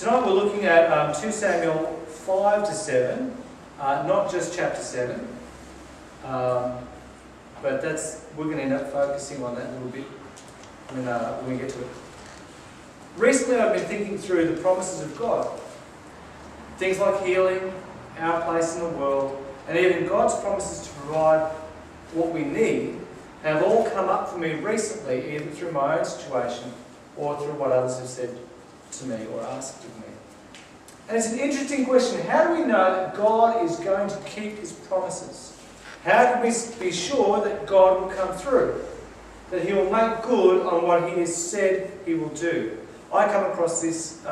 Tonight we're looking at 2 Samuel 5 to 7, not just chapter 7, but we're going to end up focusing on that a little bit when we get to it. Recently I've been thinking through the promises of God. Things like healing, our place in the world, and even God's promises to provide what we need have all come up for me recently, either through my own situation or through what others have said to me or asked of me. And it's an interesting question. How do we know that God is going to keep His promises? How can we be sure that God will come through? That He will make good on what He has said He will do? I come across this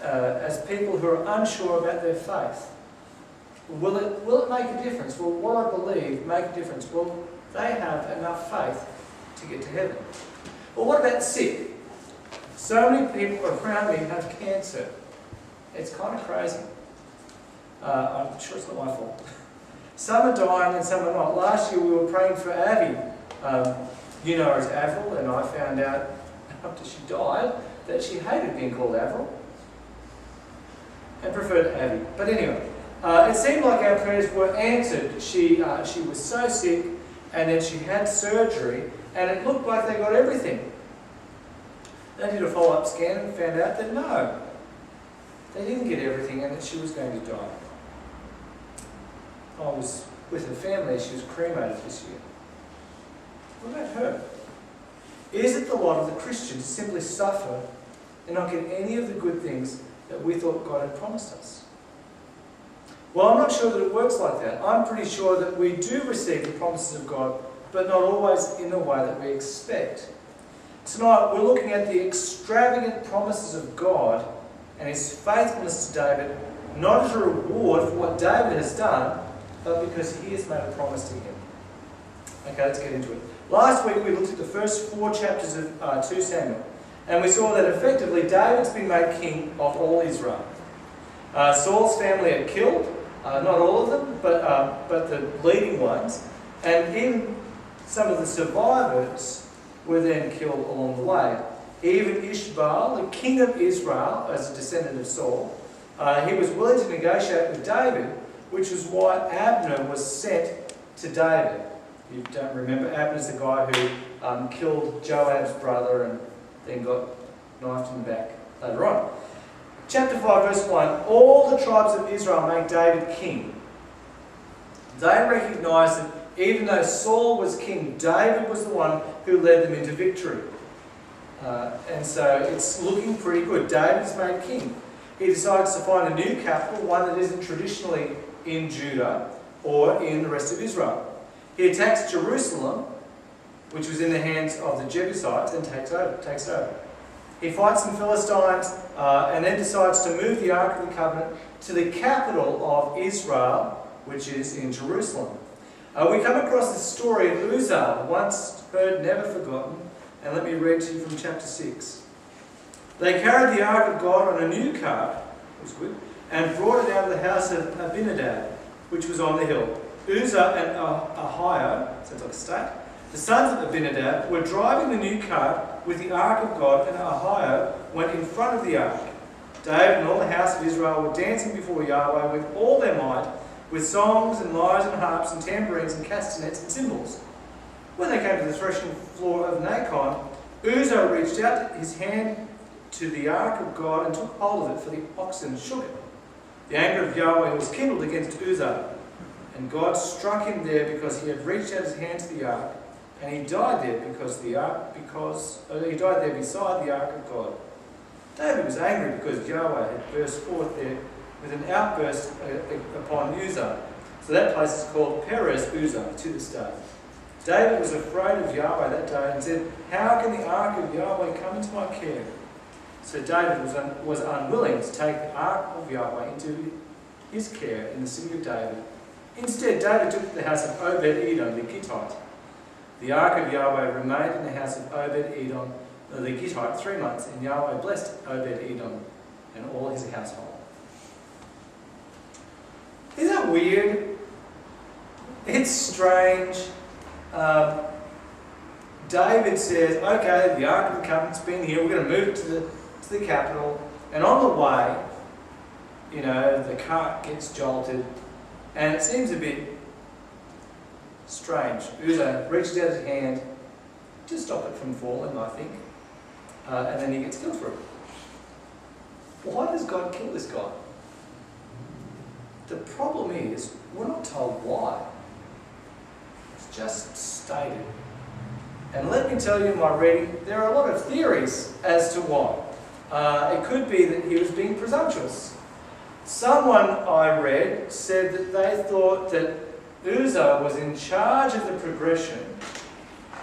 as people who are unsure about their faith. Will it make a difference? Will what I believe make a difference? Will they have enough faith to get to heaven? Well, what about the sick? So many people around me have cancer. It's kind of crazy. I'm sure it's not my fault. Some are dying and some are not. Last year we were praying for Abby. You know her as Avril, and I found out after she died that she hated being called Avril and preferred Abby. But anyway, it seemed like our prayers were answered. She was so sick, and then she had surgery, and it looked like they got everything. They did a follow-up scan and found out that no, they didn't get everything and that she was going to die. I was with her family. She was cremated this year. What about her? Is it the lot of the Christian to simply suffer and not get any of the good things that we thought God had promised us? Well, I'm not sure that it works like that. I'm pretty sure that we do receive the promises of God, but not always in the way that we expect. Tonight we're looking at the extravagant promises of God and His faithfulness to David, not as a reward for what David has done, but because He has made a promise to him. Okay, let's get into it. Last week we looked at the first 4 chapters of 2 Samuel, and we saw that effectively David's been made king of all Israel. Saul's family are killed, not all of them, but the leading ones, and even some of the survivors were then killed along the way. Even Ishbaal, the king of Israel, as a descendant of Saul, he was willing to negotiate with David, which was why Abner was sent to David. If you don't remember, Abner's the guy who killed Joab's brother and then got knifed in the back later on. Chapter 5, verse 1, all the tribes of Israel made David king. They recognised that even though Saul was king, David was the one who led them into victory. And so it's looking pretty good. David's made king. He decides to find a new capital, one that isn't traditionally in Judah or in the rest of Israel. He attacks Jerusalem, which was in the hands of the Jebusites, and takes it over. He fights some Philistines and then decides to move the Ark of the Covenant to the capital of Israel, which is in Jerusalem. We come across the story of Uzzah, once heard, never forgotten, and let me read to you from chapter 6. They carried the Ark of God on a new cart, which was good, and brought it out of the house of Abinadab, which was on the hill. Uzzah and Ahio, sounds like a state, the sons of Abinadab, were driving the new cart with the Ark of God, and Ahio went in front of the Ark. David and all the house of Israel were dancing before Yahweh with all their might, with songs and lyres and harps and tambourines and castanets and cymbals. When they came to the threshing floor of Nacon, Uzzah reached out his hand to the Ark of God and took hold of it, for the oxen shook it. The anger of Yahweh was kindled against Uzzah, and God struck him there because he had reached out his hand to the Ark, and he died there he died there beside the Ark of God. David was angry because Yahweh had burst forth there with an outburst upon Uzzah. So that place is called Perez Uzzah to this day. David was afraid of Yahweh that day and said, "How can the Ark of Yahweh come into my care?" So David was unwilling to take the Ark of Yahweh into his care in the city of David. Instead, David took it to the house of Obed-Edom the Gittite. The Ark of Yahweh remained in the house of Obed-Edom the Gittite 3 months, and Yahweh blessed Obed-Edom and all his household. Isn't that weird? It's strange. David says, okay, the Ark of the Covenant's been here, we're going to move it to the capital. And on the way, the cart gets jolted, and it seems a bit strange. Uzzah reaches out his hand to stop it from falling, I think, and then he gets killed for it. Why does God kill this guy? The problem is, we're not told why. It's just stated. And let me tell you, my reading, there are a lot of theories as to why. It could be that he was being presumptuous. Someone I read said that they thought that Uzzah was in charge of the progression,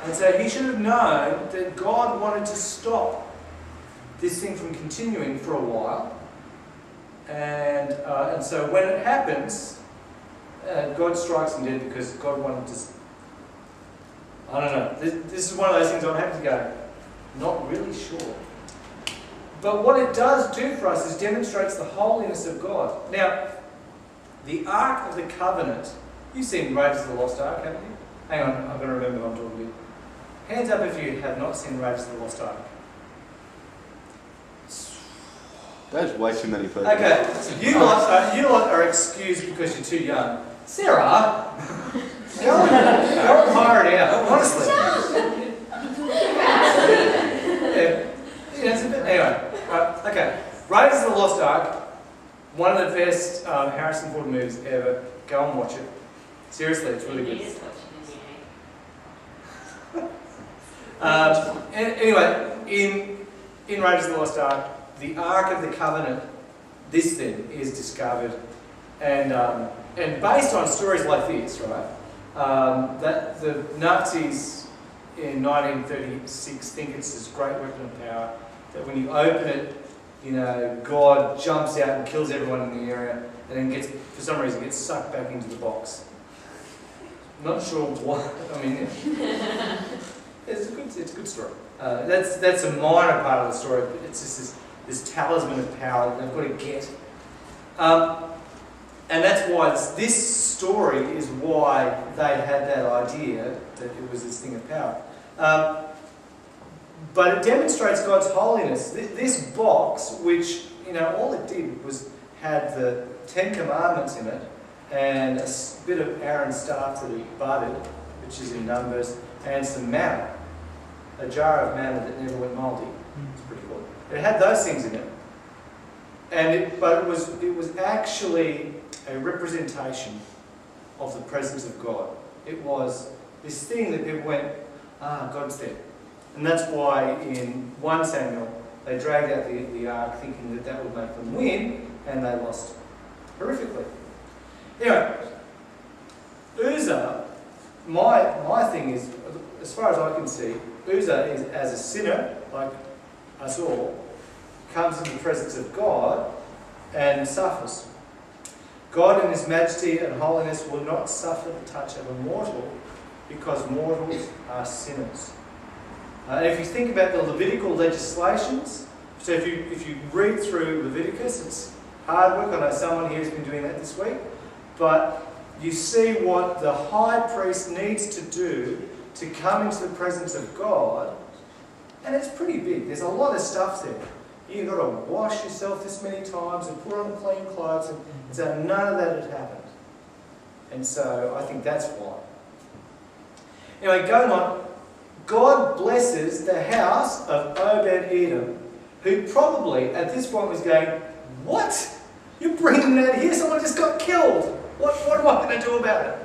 and so he should have known that God wanted to stop this thing from continuing for a while. And so when it happens, God strikes him dead because God wanted to... I don't know. This is one of those things I'd have to go, not really sure. But what it does do for us is demonstrates the holiness of God. Now, the Ark of the Covenant, you've seen Raiders of the Lost Ark, haven't you? Hang on, I'm going to remember what I'm talking about. Hands up if you have not seen Raiders of the Lost Ark. There's way too many people. Okay, you lot are excused because you're too young. Sarah, go and hire it out, honestly. It's a bit, anyway, okay. Raiders of the Lost Ark, one of the best Harrison Ford movies ever. Go and watch it. Seriously, it's really good. Anyway, in Raiders of the Lost Ark, the Ark of the Covenant, this thing is discovered, and based on stories like this, right? That the Nazis in 1936 think it's this great weapon of power that when you open it, God jumps out and kills everyone in the area, and then for some reason gets sucked back into the box. Not sure why. I mean, yeah. It's a good story. That's a minor part of the story, but it's just this talisman of power that they've got to get. And that's why this story is why they had that idea that it was this thing of power. But it demonstrates God's holiness. This box, which, all it did was had the 10 Commandments in it, and a bit of Aaron's staff that he budded, which is in Numbers, and some manna. A jar of manna that never went mouldy. It's pretty cool. It had those things in it, but it was actually a representation of the presence of God. It was this thing that people went, God's there. And that's why in 1 Samuel, they dragged out the ark thinking that would make them win, and they lost horrifically. Anyway, Uzzah, my thing is, as far as I can see, Uzzah is as a sinner, like us all, comes into the presence of God and suffers. God in His majesty and holiness will not suffer the touch of a mortal, because mortals are sinners. If you think about the Levitical legislations, so if you read through Leviticus, it's hard work. I know someone here has been doing that this week, but you see what the high priest needs to do to come into the presence of God, and it's pretty big. There's a lot of stuff there. You've got to wash yourself this many times and put on clean clothes, and so none of that had happened. And so I think that's why. Anyway, going on, God blesses the house of Obed-Edom, who probably at this point was going, "What? You're bringing that here? Someone just got killed. What am I going to do about it?"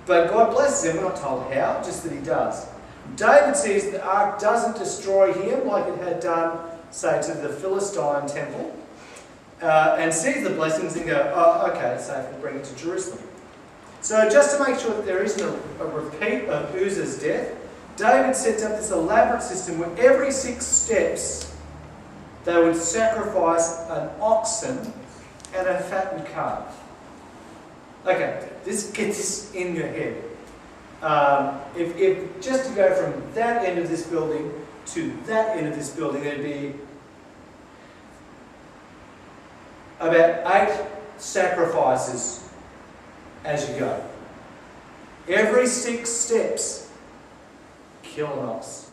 But God blesses him. We're not told how, just that He does. David sees the ark doesn't destroy him like it had done, say, to the Philistine temple, and sees the blessings and go, "Oh, okay, it's safe to bring it to Jerusalem." So just to make sure that there isn't a repeat of Uzzah's death, David sets up this elaborate system where every 6 steps they would sacrifice an oxen and a fattened calf. Okay, get this in your head. If just to go from that end of this building to that end of this building, there'd be about 8 sacrifices as you go. Every 6 steps, kill an ox.